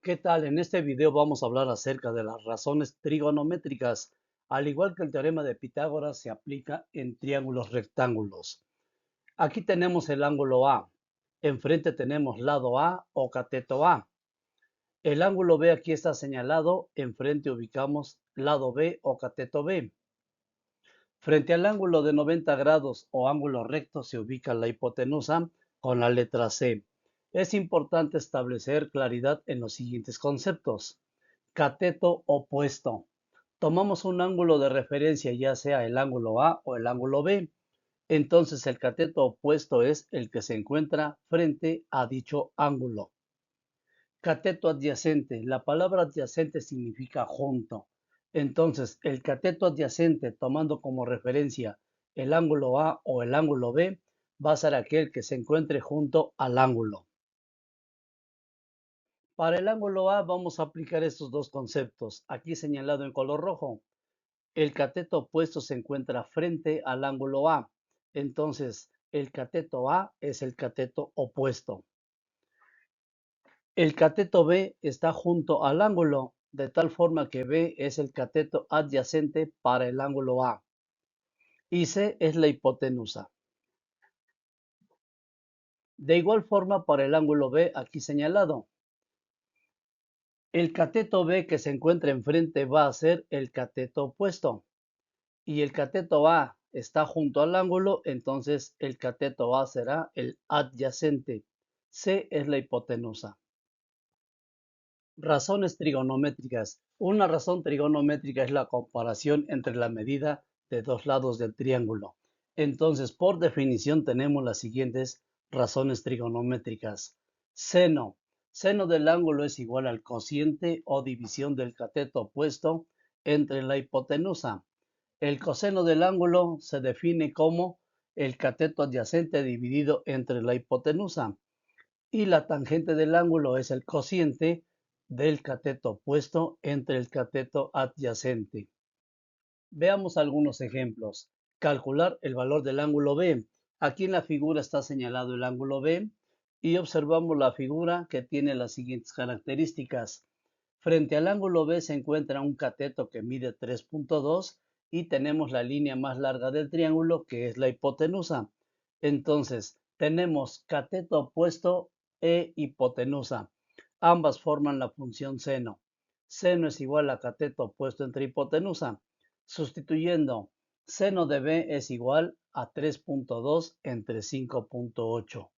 ¿Qué tal? En este video vamos a hablar acerca de las razones trigonométricas. Al igual que el teorema de Pitágoras, se aplica en triángulos rectángulos. Aquí tenemos el ángulo A. Enfrente tenemos lado A o cateto A. El ángulo B aquí está señalado. Enfrente ubicamos lado B o cateto B. Frente al ángulo de 90 grados o ángulo recto se ubica la hipotenusa con la letra C. Es importante establecer claridad en los siguientes conceptos. Cateto opuesto. Tomamos un ángulo de referencia, ya sea el ángulo A o el ángulo B. Entonces el cateto opuesto es el que se encuentra frente a dicho ángulo. Cateto adyacente. La palabra adyacente significa junto. Entonces, el cateto adyacente, tomando como referencia el ángulo A o el ángulo B, va a ser aquel que se encuentre junto al ángulo. Para el ángulo A vamos a aplicar estos dos conceptos, aquí señalado en color rojo. El cateto opuesto se encuentra frente al ángulo A. Entonces, el cateto A es el cateto opuesto. El cateto B está junto al ángulo, de tal forma que B es el cateto adyacente para el ángulo A y C es la hipotenusa. De igual forma para el ángulo B aquí señalado. El cateto B que se encuentra enfrente va a ser el cateto opuesto y el cateto A está junto al ángulo, entonces el cateto A será el adyacente. C es la hipotenusa. Razones trigonométricas. Una razón trigonométrica es la comparación entre la medida de dos lados del triángulo. Entonces, por definición, tenemos las siguientes razones trigonométricas. Seno. Seno del ángulo es igual al cociente o división del cateto opuesto entre la hipotenusa. El coseno del ángulo se define como el cateto adyacente dividido entre la hipotenusa y la tangente del ángulo es el cociente del cateto opuesto entre el cateto adyacente. Veamos algunos ejemplos. Calcular el valor del ángulo B. Aquí en la figura está señalado el ángulo B y observamos la figura que tiene las siguientes características. Frente al ángulo B se encuentra un cateto que mide 3.2 y tenemos la línea más larga del triángulo que es la hipotenusa. Entonces, tenemos cateto opuesto e hipotenusa. Ambas forman la función seno. Seno es igual a cateto opuesto entre hipotenusa. Sustituyendo, seno de B es igual a 3.2 entre 5.8.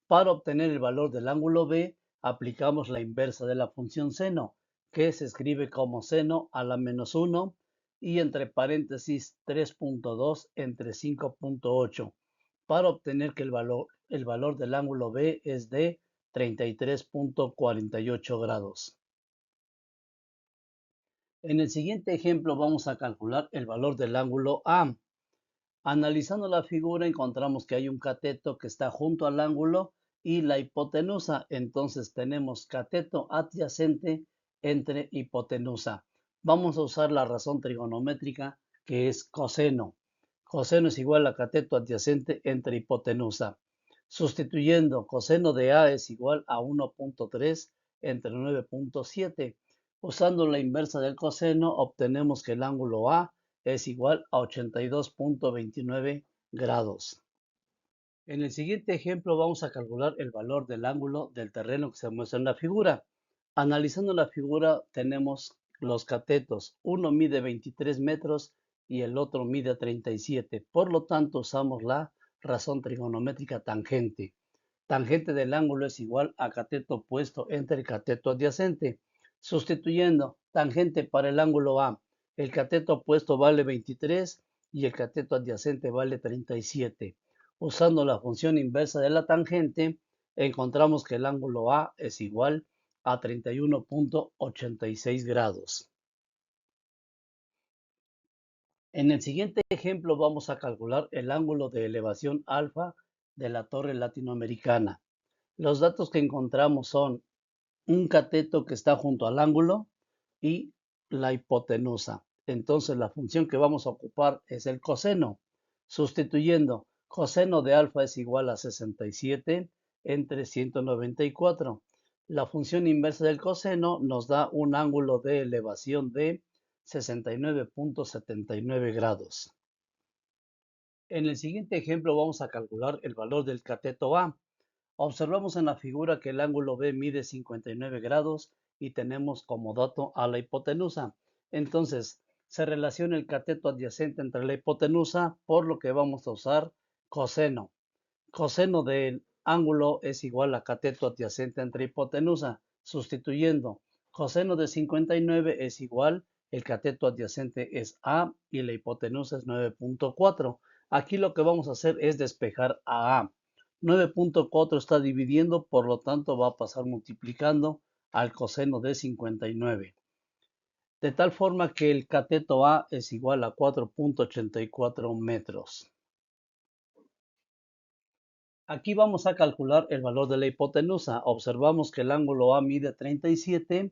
Para obtener el valor del ángulo B, aplicamos la inversa de la función seno, que se escribe como seno a la menos 1 y entre paréntesis 3.2 entre 5.8, para obtener que el valor del ángulo B es de 33.48 grados. En el siguiente ejemplo vamos a calcular el valor del ángulo A. Analizando la figura encontramos que hay un cateto que está junto al ángulo y la hipotenusa. Entonces tenemos cateto adyacente entre hipotenusa. Vamos a usar la razón trigonométrica que es coseno. Coseno es igual a cateto adyacente entre hipotenusa. Sustituyendo, coseno de A es igual a 1.3 entre 9.7. Usando la inversa del coseno obtenemos que el ángulo A es igual a 82.29 grados. En el siguiente ejemplo vamos a calcular el valor del ángulo del terreno que se muestra en la figura. Analizando la figura tenemos los catetos. Uno mide 23 metros y el otro mide 37. Por lo tanto usamos la razón trigonométrica tangente. Tangente del ángulo es igual a cateto opuesto entre el cateto adyacente. Sustituyendo tangente para el ángulo A, el cateto opuesto vale 23 y el cateto adyacente vale 37. Usando la función inversa de la tangente, encontramos que el ángulo A es igual a 31.86 grados. En el siguiente ejemplo vamos a calcular el ángulo de elevación alfa de la torre latinoamericana. Los datos que encontramos son un cateto que está junto al ángulo y la hipotenusa. Entonces la función que vamos a ocupar es el coseno. Sustituyendo, coseno de alfa es igual a 67 entre 194. La función inversa del coseno nos da un ángulo de elevación de 69.79 grados. En el siguiente ejemplo vamos a calcular el valor del cateto A. Observamos en la figura que el ángulo B mide 59 grados y tenemos como dato a la hipotenusa. Entonces, se relaciona el cateto adyacente entre la hipotenusa, por lo que vamos a usar coseno. Coseno del ángulo es igual a cateto adyacente entre hipotenusa. Sustituyendo, coseno de 59 es igual, el cateto adyacente es A y la hipotenusa es 9.4. Aquí lo que vamos a hacer es despejar a A. 9.4 está dividiendo, por lo tanto va a pasar multiplicando al coseno de 59. De tal forma que el cateto A es igual a 4.84 metros. Aquí vamos a calcular el valor de la hipotenusa. Observamos que el ángulo A mide 37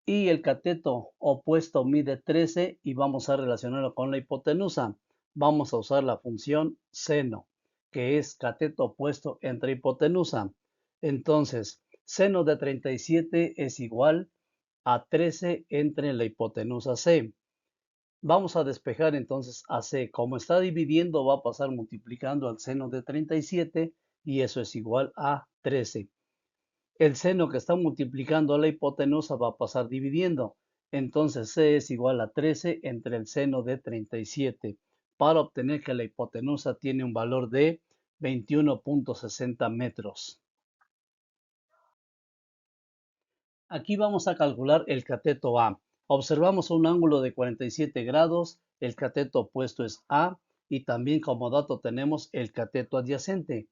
y el cateto opuesto mide 13 y vamos a relacionarlo con la hipotenusa. Vamos a usar la función seno, que es cateto opuesto entre hipotenusa. Entonces, seno de 37 es igual a 13 entre la hipotenusa C. Vamos a despejar entonces a C. Como está dividiendo, va a pasar multiplicando al seno de 37 y eso es igual a 13. El seno que está multiplicando a la hipotenusa va a pasar dividiendo. Entonces C es igual a 13 entre el seno de 37 para obtener que la hipotenusa tiene un valor de 21.60 metros. Aquí vamos a calcular el cateto A. Observamos un ángulo de 47 grados, el cateto opuesto es A y también como dato tenemos el cateto adyacente.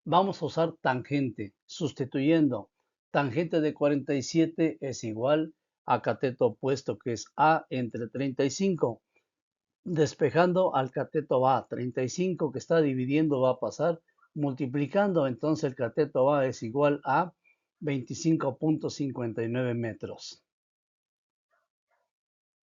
Vamos a usar tangente, sustituyendo. Tangente de 47 es igual a cateto opuesto que es A entre 35. Despejando al cateto A, 35 que está dividiendo va a pasar multiplicando, entonces el cateto A es igual a 25.59 metros.